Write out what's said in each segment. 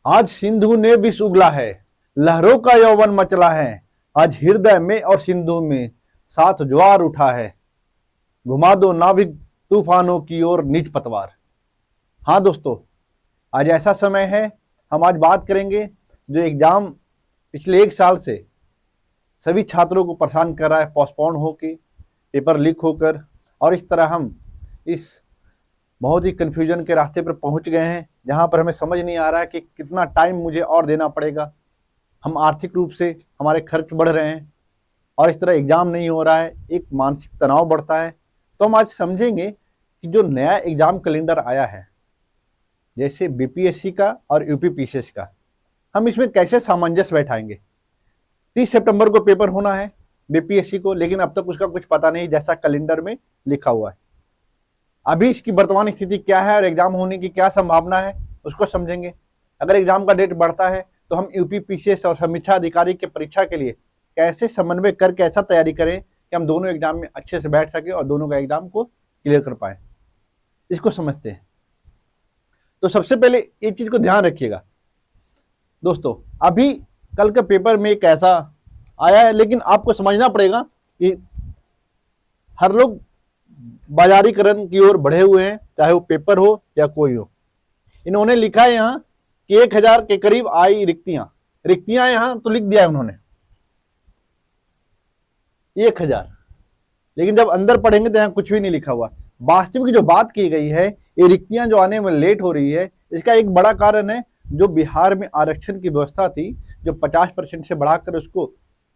आज सिंधु ने विष उगला है, लहरों का यौवन मचला है। आज हृदय में और सिंधु में साथ ज्वार उठा है। घुमा दो नाविक तूफानों की ओर निज पतवार। हाँ दोस्तों, आज ऐसा समय है, हम आज बात करेंगे जो एग्जाम पिछले 1 साल से सभी छात्रों को परेशान कर रहा है, पोस्टपोन होके, पेपर लीक होकर, और इस तरह हम इस बहुत ही कन्फ्यूजन के रास्ते पर पहुंच गए हैं, जहां पर हमें समझ नहीं आ रहा है कि कितना टाइम मुझे और देना पड़ेगा। हम आर्थिक रूप से हमारे खर्च बढ़ रहे हैं और इस तरह एग्ज़ाम नहीं हो रहा है, एक मानसिक तनाव बढ़ता है। तो हम आज समझेंगे कि जो नया एग्ज़ाम कैलेंडर आया है, जैसे बीपीएससी का और यूपीपीसीएस का, हम इसमें कैसे सामंजस्य बैठाएंगे। 30 सितंबर को पेपर होना है बीपीएससी को, लेकिन अब तक उसका कुछ पता नहीं, जैसा कैलेंडर में लिखा हुआ है। अभी इसकी वर्तमान स्थिति क्या है और एग्जाम होने की क्या संभावना है, उसको समझेंगे। अगर एग्जाम का डेट बढ़ता है तो हम यूपीपीसीएस और समीक्षा अधिकारी की परीक्षा के लिए कैसे समन्वय करके ऐसा तैयारी करें कि हम दोनों एग्जाम में अच्छे से बैठ सके और दोनों का एग्जाम को क्लियर कर पाए, इसको समझते हैं। तो सबसे पहले ये चीज को ध्यान रखिएगा दोस्तों, अभी कल के पेपर में एक ऐसा आया है, लेकिन आपको समझना पड़ेगा कि हर लोग बाजारीकरण की ओर बढ़े हुए हैं, चाहे वो पेपर हो या कोई हो। इन्होंने लिखा है यहाँ कि 1000 के करीब आई रिक्तियां यहाँ तो लिख दिया है उन्होंने 1000, लेकिन जब अंदर पढ़ेंगे तो यहाँ कुछ भी नहीं लिखा हुआ। वास्तविक जो बात की गई है, ये रिक्तियां जो आने में लेट हो रही है, इसका एक बड़ा कारण है जो बिहार में आरक्षण की व्यवस्था थी, जो 50% से बढ़ाकर उसको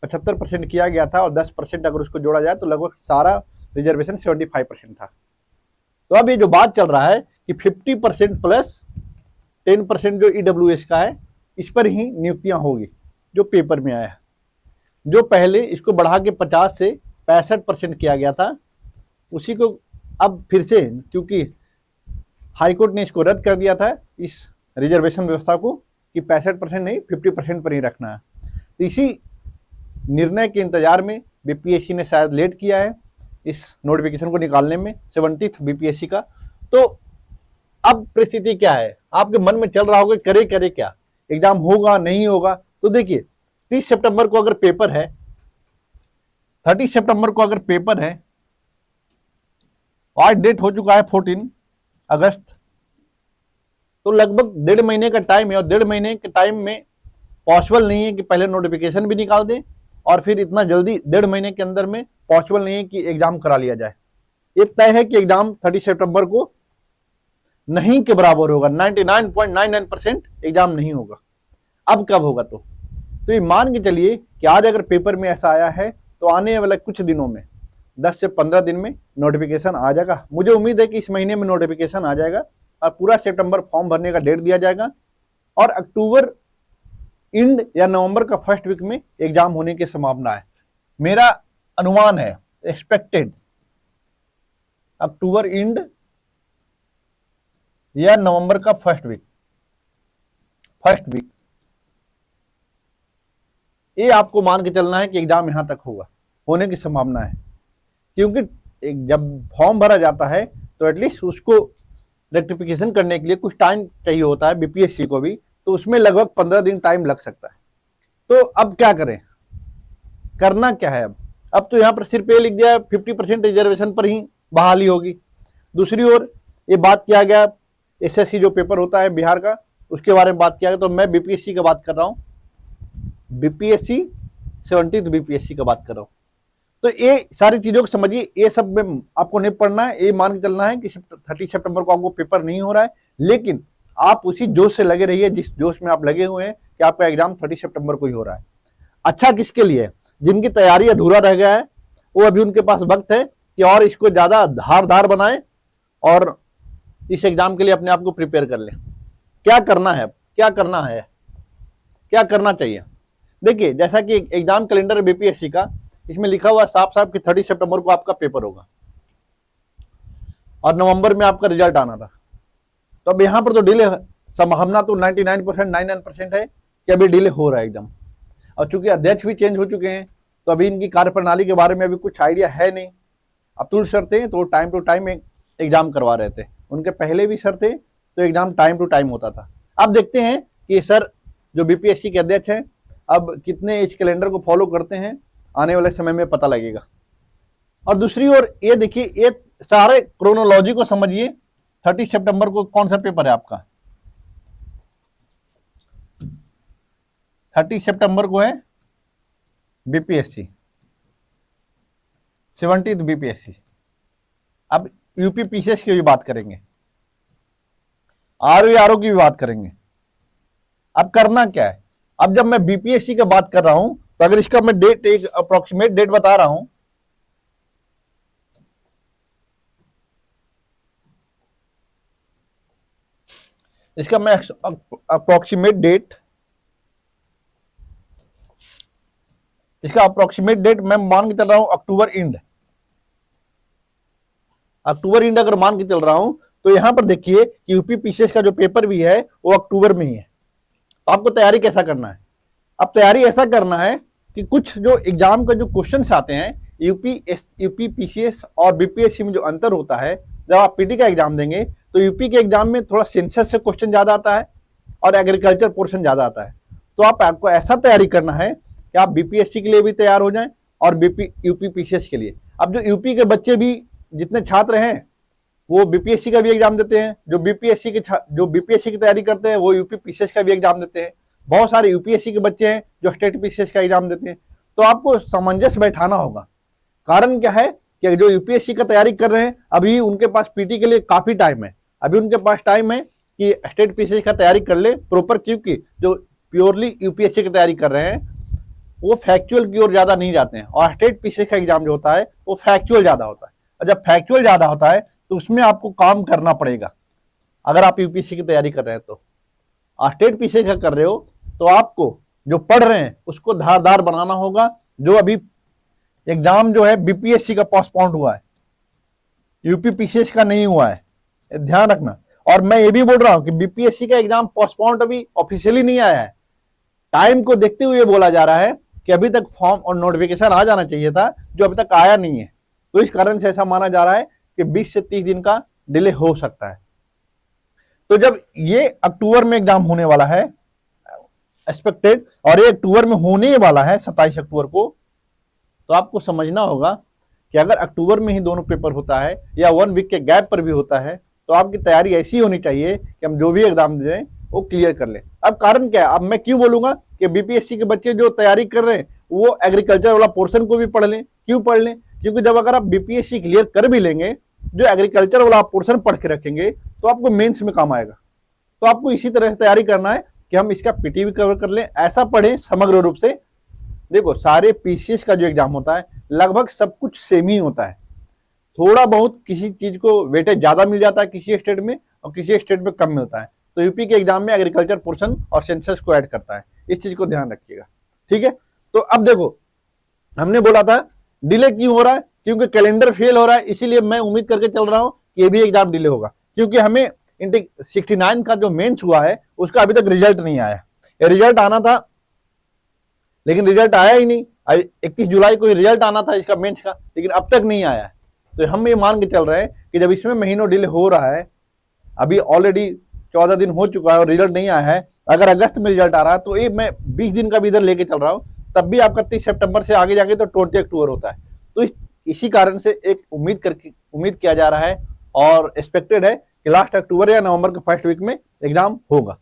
75% किया गया था, और 10% अगर उसको जोड़ा जाए तो लगभग सारा रिजर्वेशन 75% था। तो अब ये जो बात चल रहा है कि 50% प्लस 10% जो ईडब्ल्यूएस का है, इस पर ही नियुक्तियां होगी, जो पेपर में आया है। जो पहले इसको बढ़ा के 50 से 65% किया गया था, उसी को अब फिर से, क्योंकि हाईकोर्ट ने इसको रद्द कर दिया था, इस रिजर्वेशन व्यवस्था को, कि 65% नहीं 50% पर ही रखना है। तो इसी निर्णय के इंतजार में बीपीएससी ने शायद लेट किया है इस नोटिफिकेशन को निकालने में, 70th बीपीएससी का। तो अब परिस्थिति क्या है, आपके मन में चल रहा होगा करे क्या, एग्जाम होगा नहीं होगा। तो देखिए, 30 सितंबर को अगर पेपर है, 30 सितंबर को अगर पेपर है, आज डेट हो चुका है 14 अगस्त, तो लगभग 1.5 महीने का टाइम है, और 1.5 महीने के टाइम में पॉसिबल नहीं है कि पहले नोटिफिकेशन भी निकाल दें और फिर इतना जल्दी 1.5 महीने के अंदर में पॉसिबल नहीं है कि एग्जाम करा लिया जाए। ये तय है कि एग्जाम 30 सितंबर को नहीं के बराबर होगा, 99.99% एग्जाम नहीं होगा। अब कब होगा, तो ये मान के चलिए कि आज अगर पेपर में ऐसा आया है, तो आने वाले कुछ दिनों में 10 से 15 दिन में नोटिफिकेशन आ जाएगा। मुझे उम्मीद है कि इस महीने में नोटिफिकेशन आ जाएगा और पूरा सितंबर फॉर्म भरने का डेट दिया जाएगा, और अक्टूबर एंड या नवंबर का फर्स्ट वीक में एग्जाम होने की संभावना है। मेरा अनुमान है, एक्सपेक्टेड अक्टूबर एंड या नवंबर का फर्स्ट वीक, ये आपको मान के चलना है कि एग्जाम यहां तक होगा, होने की संभावना है। क्योंकि जब फॉर्म भरा जाता है तो एटलीस्ट उसको रेक्टिफिकेशन करने के लिए कुछ टाइम चाहिए होता है, बीपीएससी को भी, तो उसमें लगभग 15 दिन टाइम लग सकता है। तो अब क्या करें, करना क्या है। अब तो यहाँ पर सिर्फ ये लिख दिया 50% रिजर्वेशन पर ही बहाली होगी। दूसरी ओर ये बात किया गया, एसएससी जो पेपर होता है बिहार का, उसके बारे में बात किया गया। तो मैं बीपीएससी का बात कर रहा हूँ, बीपीएससी 70th बीपीएससी का बात कर रहा हूँ। तो ये सारी चीजों को समझिए, ये सब में आपको नहीं पढ़ना है, ये मान के चलना है कि 30 सितंबर को आपको पेपर नहीं हो रहा है, लेकिन आप उसी जोश से लगे रहिए जिस जोश में आप लगे हुए हैं कि आपका एग्जाम 30 सितंबर को ही हो रहा है। अच्छा किसके लिए, जिनकी तैयारी अधूरा रह गया है, वो अभी उनके पास वक्त है कि और इसको ज्यादा धारदार बनाए और इस एग्जाम के लिए अपने आप को प्रिपेयर कर ले। क्या करना है, क्या करना चाहिए। देखिए, जैसा कि एग्जाम कैलेंडर बीपीएससी का, इसमें लिखा हुआ साफ साफ कि 30 सितंबर को आपका पेपर होगा और नवंबर में आपका रिजल्ट आना था। तो अब यहाँ पर तो डिले, संभावना तो 99% है कि अभी डिले हो रहा है एकदम। और चूंकि अध्यक्ष भी चेंज हो चुके हैं, तो अभी इनकी कार्यप्रणाली के बारे में अभी कुछ आइडिया है नहीं। अतुल सर थे तो टाइम टू टाइम एग्जाम करवा रहे थे, उनके पहले भी सर थे तो एग्जाम टाइम टू टाइम होता था। अब देखते हैं कि सर जो बीपीएससी के अध्यक्ष हैं अब कितने इस कैलेंडर को फॉलो करते हैं, आने वाले समय में पता लगेगा। और दूसरी ओर ये देखिए, ये सारे क्रोनोलॉजी को समझिए। 30 सितंबर को कौन सा पेपर है आपका? 30 सितंबर को है बीपीएससी, 70th बीपीएससी। अब यूपी पीसीएस की भी बात करेंगे, आरओ की भी बात करेंगे। अब करना क्या है, अब जब मैं बीपीएससी की बात कर रहा हूं तो अगर इसका मैं डेट, एक अप्रोक्सीमेट डेट बता रहा हूं, इसका मैं अप्रोक्सीमेट डेट, इसका अप्रोक्सीमेट डेट मैं मान के चल रहा हूं अक्टूबर एंड। अक्टूबर एंड अगर मान के चल रहा हूं तो यहां पर देखिए कि यूपी पीसीएस का जो पेपर भी है वो अक्टूबर में ही है। तो आपको तैयारी कैसा करना है? अब तैयारी ऐसा करना है कि कुछ जो एग्जाम का जो क्वेश्चंस आते हैं, यूपी पीसीएस और बीपीएससी में जो अंतर होता है, जब आप पीटी का एग्जाम देंगे तो यूपी के एग्जाम में थोड़ा सेंसस से क्वेश्चन ज्यादा आता है और एग्रीकल्चर पोर्शन ज्यादा आता है। तो आपको ऐसा तैयारी करना है कि आप बीपीएससी के लिए भी तैयार हो जाएं और यूपी पीसीएस के लिए। अब जो यूपी के बच्चे भी, जितने छात्र हैं वो बीपीएससी का भी एग्जाम देते हैं, जो बीपीएससी की तैयारी करते हैं वो यूपी पीसीएस का भी एग्जाम देते हैं। बहुत सारे यूपीएससी के बच्चे हैं जो स्टेट पीसीएस का एग्जाम देते हैं। तो आपको सामंजस्य बैठाना होगा। कारण क्या है कि जो यूपीएससी का तैयारी कर रहे हैं अभी उनके पास पीटी के लिए काफी टाइम है, अभी उनके पास टाइम है कि स्टेट पीसीएस का तैयारी कर ले प्रॉपर, क्योंकि जो प्योरली यूपीएससी की तैयारी कर रहे हैं वो फैक्चुअल की ओर ज्यादा नहीं जाते हैं, और स्टेट पीसीएस का एग्जाम जो होता है वो फैक्चुअल ज्यादा होता है। और जब फैक्चुअल ज्यादा होता है तो उसमें आपको काम करना पड़ेगा। अगर आप यूपीएससी की तैयारी कर रहे हैं तो, स्टेट पीसीएस का कर रहे हो तो आपको जो पढ़ रहे हैं उसको धारदार बनाना होगा। जो अभी एग्जाम जो है बीपीएससी का पोस्टपोन्ड हुआ है, यूपी पीसीएस का नहीं हुआ है, ध्यान रखना। और मैं ये भी बोल रहा हूं कि बीपीएससी का एग्जाम पोस्टपोन्ड अभी ऑफिशियली नहीं आया है, टाइम को देखते हुए बोला जा रहा है कि अभी तक फॉर्म और नोटिफिकेशन आ जाना चाहिए था, जो अभी तक आया नहीं है। तो इस कारण से ऐसा माना जा रहा है कि 20 से 30 दिन का डिले हो सकता है। तो जब ये अक्टूबर में एग्जाम होने वाला है एक्सपेक्टेड, और ये अक्टूबर में होने वाला है 27 अक्टूबर को, तो आपको समझना होगा कि अगर अक्टूबर में ही दोनों पेपर होता है या 1 वीक के गैप पर भी होता है तो आपकी तैयारी ऐसी होनी चाहिए कि हम जो भी एग्जाम दें वो क्लियर कर ले। अब कारण क्या है, अब मैं क्यों बोलूंगा कि बीपीएससी के बच्चे जो तैयारी कर रहे हैं वो एग्रीकल्चर वाला पोर्शन को भी पढ़ लें। क्यों पढ़ लें? क्योंकि जब अगर आप बीपीएससी क्लियर कर भी लेंगे, जो एग्रीकल्चर वाला पोर्शन पढ़ के रखेंगे तो आपको मेंस में काम आएगा। तो आपको इसी तरह से तैयारी करना है कि हम इसका पीटी भी कवर कर लें, ऐसा पढ़ें समग्र रूप से। देखो सारे पीसीएस का जो एग्जाम होता है लगभग सब कुछ सेम ही होता है, थोड़ा बहुत किसी चीज को वेटेज ज्यादा मिल जाता है किसी स्टेट में और किसी स्टेट में कम मिलता है। तो यूपी के एग्जाम में एग्रीकल्चर पोर्शन और सेंसस को ऐड करता है, इस चीज को ध्यान रखिएगा, ठीक है। तो अब देखो, हमने बोला था डिले क्यों हो रहा है, क्योंकि कैलेंडर फेल हो रहा है, इसीलिए मैं उम्मीद करके चल रहा हूं कि ये भी एग्जाम डिले होगा, क्योंकि हमें 69 का जो मेंस हुआ है उसका अभी तक रिजल्ट नहीं आया। रिजल्ट आना था लेकिन रिजल्ट आया ही नहीं। 31 जुलाई को रिजल्ट आना था इसका मेंस का, लेकिन अब तक नहीं आया है। तो हम ये मान के चल रहे हैं कि जब इसमें महीनों डिले हो रहा है, अभी ऑलरेडी 14 दिन हो चुका है और रिजल्ट नहीं आया है, अगर अगस्त में रिजल्ट आ रहा है तो ये मैं 20 दिन का भी इधर लेके चल रहा हूँ, तब भी आपका 30 सितंबर से आगे जाके तो 20 अक्टूबर होता है। तो इसी कारण से एक उम्मीद किया जा रहा है और एक्सपेक्टेड है कि लास्ट अक्टूबर या नवंबर के फर्स्ट वीक में एग्जाम होगा।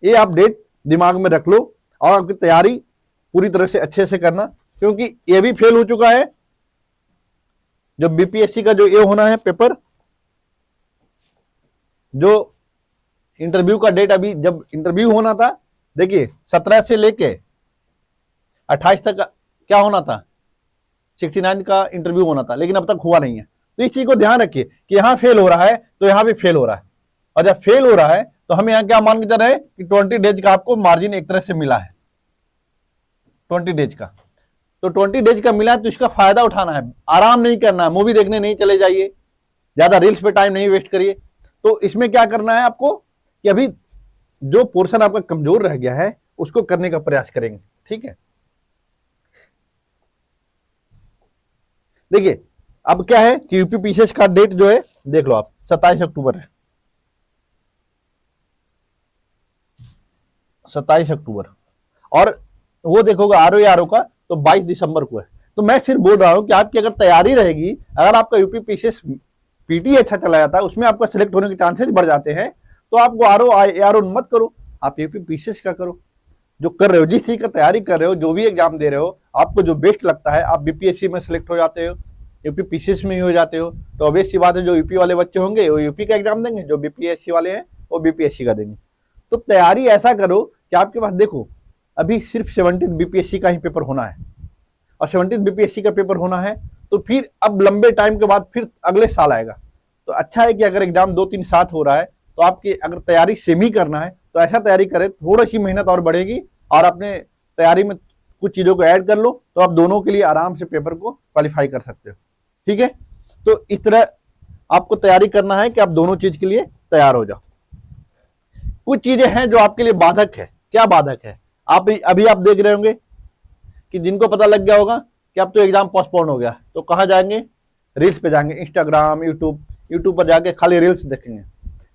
ये आप डेट दिमाग में रख लो और आपकी तैयारी पूरी तरह से अच्छे से करना, क्योंकि ये भी फेल हो चुका है। जो बीपीएससी का जो ये होना है पेपर, जो इंटरव्यू का डेट, अभी जब इंटरव्यू होना था, देखिए 17 से लेके 28 तक क्या होना था, 69 का इंटरव्यू होना था, लेकिन अब तक हुआ नहीं है। तो इस चीज को ध्यान रखिए कि यहां फेल हो रहा है तो यहां भी फेल हो रहा है, और जब फेल हो रहा है तो हम यहां क्या मान के चल रहे हैं कि 20 डेज का आपको मार्जिन एक तरह से मिला है, 20 डेज का। तो 20 डेज का मिला है तो इसका फायदा उठाना है, आराम नहीं करना है, मूवी देखने नहीं चले जाइए, ज्यादा रील्स पे टाइम नहीं वेस्ट करिए। तो इसमें क्या करना है आपको कि अभी जो पोर्शन आपका कमजोर रह गया है उसको करने का प्रयास करेंगे, ठीक है। देखिए अब क्या है कि यूपी पीसीएस का डेट जो है देख लो आप, 27 अक्टूबर है। 27 अक्टूबर, और वो देखोगे आर का तो 22 दिसंबर को है। तो मैं सिर्फ बोल रहा हूँ कि आपकी अगर तैयारी रहेगी, अगर आपका यूपी पीसीएस पीटी अच्छा चला जाता है, उसमें आपका सिलेक्ट होने के चांसेस बढ़ जाते हैं, तो आपको आर मत करो, आप यूपी पीसीएस का करो। जो कर रहे हो, जिस चीज का तैयारी कर रहे हो, जो भी एग्जाम दे रहे हो, आपको जो बेस्ट लगता है, आप बीपीएससी में सिलेक्ट हो जाते हो, यूपी पीसीएस में ही हो जाते हो, तो ऑब्वियस सी बात है जो यूपी वाले बच्चे होंगे वो यूपी का एग्जाम देंगे, जो बीपीएससी वाले हैं वो बीपीएससी का देंगे। तो तैयारी ऐसा करो कि आपके पास, देखो अभी सिर्फ 17 बीपीएससी का ही पेपर होना है, और 17 बीपीएससी का पेपर होना है, तो फिर अब लंबे टाइम के बाद फिर अगले साल आएगा। तो अच्छा है कि अगर एग्जाम 2-3 साथ हो रहा है, तो आपकी अगर तैयारी सेम ही करना है तो ऐसा तैयारी करें, थोड़ी सी मेहनत और बढ़ेगी, और अपने तैयारी में कुछ चीजों को ऐड कर लो, तो आप दोनों के लिए आराम से पेपर को क्वालिफाई कर सकते हो। ठीक है, तो इस तरह आपको तैयारी करना है कि आप दोनों चीज के लिए तैयार हो जाओ। कुछ चीजें हैं जो आपके लिए बाधक है। क्या बाधक है? अभी आप देख रहे होंगे कि जिनको पता लग गया होगा कि अब तो एग्जाम पोस्टपोन हो गया, तो कहाँ जाएंगे? रील्स पे जाएंगे, इंस्टाग्राम, यूट्यूब पर जाके खाली रील्स देखेंगे।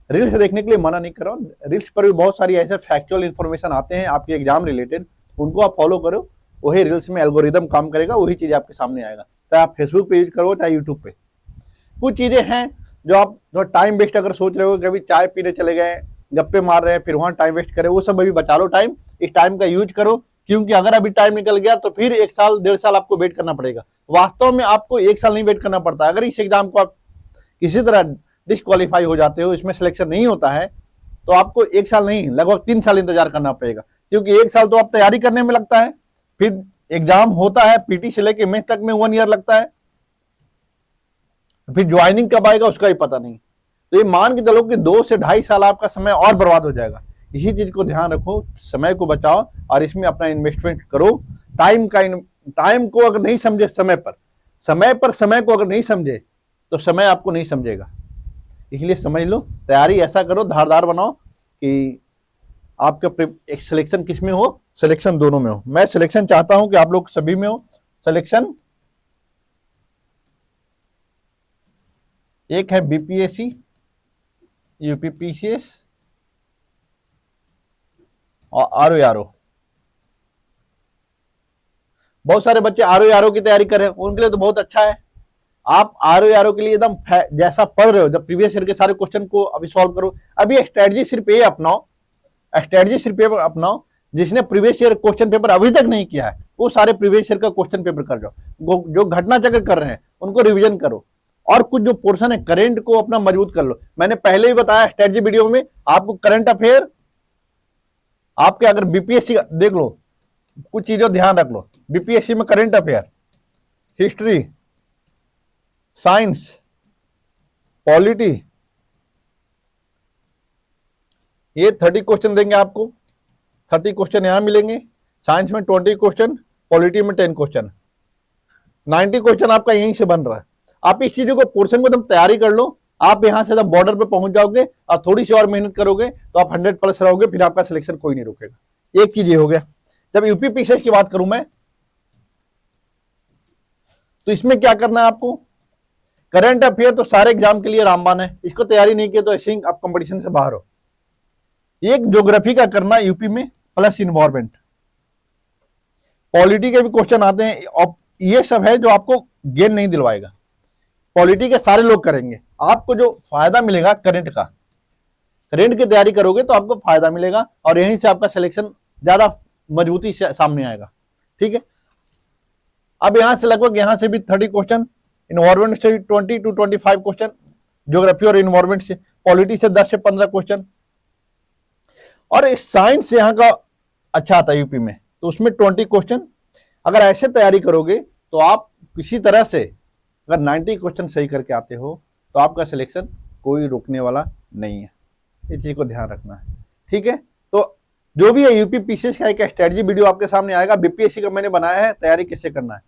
रील्स देखने के लिए मना नहीं कर रहा हूँ, रील्स पर भी बहुत सारी ऐसे फैक्चुअल इन्फॉर्मेशन आते हैं आपके एग्जाम रिलेटेड, उनको आप फॉलो करो, वही रील्स में एल्गोरिदम काम करेगा, वही चीज आपके सामने आएगा, चाहे आप फेसबुक पे यूज करो चाहे यूट्यूब पे। कुछ चीजें हैं जो आप जो टाइम वेस्ट अगर सोच रहे हो, कभी चाय पीने चले गए, गप्पे मार रहे हैं, फिर वहां टाइम वेस्ट करें, वो सब अभी बचा लो टाइम, इस टाइम का यूज करो, क्योंकि अगर अभी टाइम निकल गया तो फिर 1 साल 1.5 साल आपको वेट करना पड़ेगा। वास्तव में आपको 1 साल नहीं वेट करना पड़ता। अगर इस एग्जाम को आप किसी तरह डिस्क्वालीफाई हो जाते हो, इसमें सिलेक्शन नहीं होता है, तो आपको 1 साल नहीं लगभग 3 साल इंतजार करना पड़ेगा, क्योंकि 1 साल तो आप तैयारी करने में लगता है, फिर एग्जाम होता है, पीटी से लेके मेंस तक में 1 ईयर लगता है, फिर ज्वाइनिंग कब आएगा उसका भी पता नहीं। तो ये मान के चलो कि 2 से 2.5 साल आपका समय और बर्बाद हो जाएगा। इसी चीज को ध्यान रखो, समय को बचाओ और इसमें अपना इन्वेस्टमेंट करो। टाइम को अगर नहीं समझे, समय को अगर नहीं समझे तो समय आपको नहीं समझेगा। इसलिए समझ लो, तैयारी ऐसा करो, धारदार बनाओ कि आपका सिलेक्शन किस में हो, सिलेक्शन दोनों में हो। मैं सिलेक्शन चाहता हूं कि आप लोग सभी में हो सिलेक्शन। एक है बीपीएससी, यूपी पीसीएस और आरओ। बहुत सारे बच्चे आरओ की तैयारी कर रहे हैं, उनके लिए तो बहुत अच्छा है। आप आरओ के लिए एकदम जैसा पढ़ रहे हो, जब प्रीवियस ईयर के सारे क्वेश्चन को अभी सॉल्व करो। अभी स्ट्रेटजी सिर्फ ये अपनाओ, जिसने प्रीवियस ईयर क्वेश्चन पेपर अभी तक नहीं किया है, वो सारे प्रीवियस ईयर का क्वेश्चन पेपर कर जाओ। जो घटना चक्र कर रहे हैं उनको रिवीजन करो, और कुछ जो पोर्शन है करंट को अपना मजबूत कर लो। मैंने पहले ही बताया स्ट्रेटजी वीडियो में, आपको करंट अफेयर, आपके अगर बीपीएससी का देख लो, कुछ चीजों ध्यान रख लो। बीपीएससी में current affair, history, science, polity, ये 30 क्वेश्चन देंगे आपको। 30 क्वेश्चन यहां मिलेंगे, साइंस में 20 क्वेश्चन, पॉलिटी में 10 क्वेश्चन, 90 क्वेश्चन आपका यहीं से बन रहा है। आप इस चीजों को, पोर्शन को एकदम तैयारी कर लो। आप यहां से जब बॉर्डर पे पहुंच जाओगे और थोड़ी सी और मेहनत करोगे तो आप 100+ रहोगे, फिर आपका सिलेक्शन कोई नहीं रोकेगा। एक चीज ये हो गया। जब यूपी पीसीएस की बात करूं मैं, तो इसमें क्या करना है आपको? करंट अफेयर तो सारे एग्जाम के लिए रामबाण है, इसको तैयारी नहीं किया तो ऐसे ही आप कंपटीशन से बाहर हो। एक ज्योग्राफी का करना यूपी में, प्लस इन्वायरमेंट। पॉलिटी के भी क्वेश्चन आते हैं, और ये सब है जो आपको गेन नहीं दिलवाएगा। पॉलिटी के सारे लोग करेंगे, आपको जो फायदा मिलेगा करंट का, करंट की तैयारी करोगे तो आपको फायदा मिलेगा, और यहीं से आपका सिलेक्शन ज्यादा मजबूती से सामने आएगा। ठीक है, अब यहां से लगभग यहां से भी 30 क्वेश्चन, इन्वायरमेंट से 20 to 25 क्वेश्चन, ज्योग्राफी और इन्वायरमेंट से, पॉलिटी से 10 से 15 क्वेश्चन, और साइंस यहाँ का अच्छा आता है यूपी में, तो उसमें 20 क्वेश्चन। अगर ऐसे तैयारी करोगे तो आप किसी तरह से अगर 90 क्वेश्चन सही करके आते हो तो आपका सिलेक्शन कोई रोकने वाला नहीं है। इस चीज को ध्यान रखना है। ठीक है, तो जो भी है यूपी पीसीएस का एक स्ट्रेटजी वीडियो आपके सामने आएगा। बीपीएससी का मैंने बनाया है, तैयारी कैसे करना है।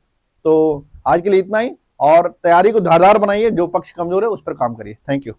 तो आज के लिए इतना ही, और तैयारी को धारदार बनाइए, जो पक्ष कमजोर है उस पर काम करिए। Thank you.